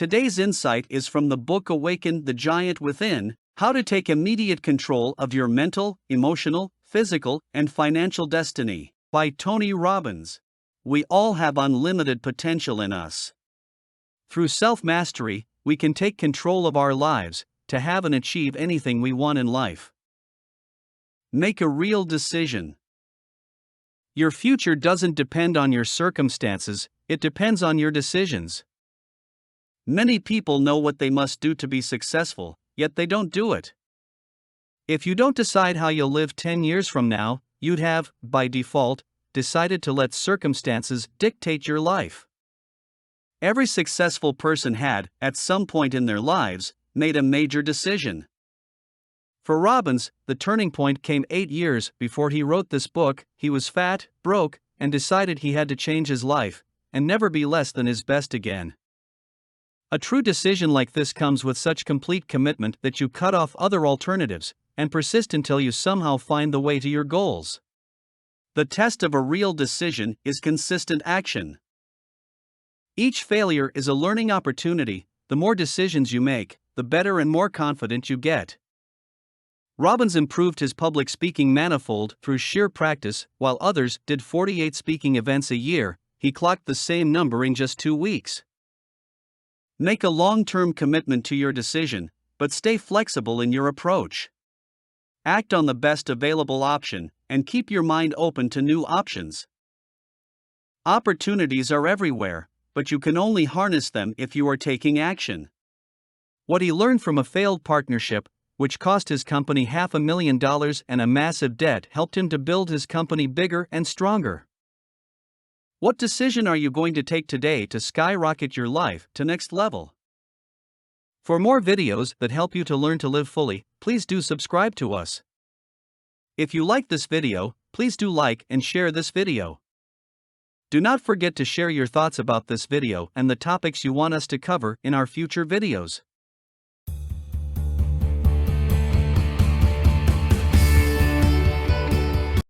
Today's insight is from the book Awaken the Giant Within: How to Take Immediate Control of Your Mental, Emotional, Physical, and Financial Destiny, by Tony Robbins. We all have unlimited potential in us. Through self-mastery, we can take control of our lives, to have and achieve anything we want in life. Make a real decision. Your future doesn't depend on your circumstances, it depends on your decisions. Many people know what they must do to be successful, yet they don't do it. If you don't decide how you'll live 10 years from now, you'd have, by default, decided to let circumstances dictate your life. Every successful person had, at some point in their lives, made a major decision. For Robbins, the turning point came 8 years before he wrote this book. He was fat, broke, and decided he had to change his life, and never be less than his best again. A true decision like this comes with such complete commitment that you cut off other alternatives, and persist until you somehow find the way to your goals. The test of a real decision is consistent action. Each failure is a learning opportunity. The more decisions you make, the better and more confident you get. Robbins improved his public speaking manifold through sheer practice. While others did 48 speaking events a year, he clocked the same number in just 2 weeks. Make a long-term commitment to your decision, but stay flexible in your approach. Act on the best available option, and keep your mind open to new options. Opportunities are everywhere, but you can only harness them if you are taking action. What he learned from a failed partnership, which cost his company $500,000 and a massive debt, helped him to build his company bigger and stronger. What decision are you going to take today to skyrocket your life to next level? For more videos that help you to learn to live fully, please do subscribe to us. If you like this video, please do like and share this video. Do not forget to share your thoughts about this video and the topics you want us to cover in our future videos.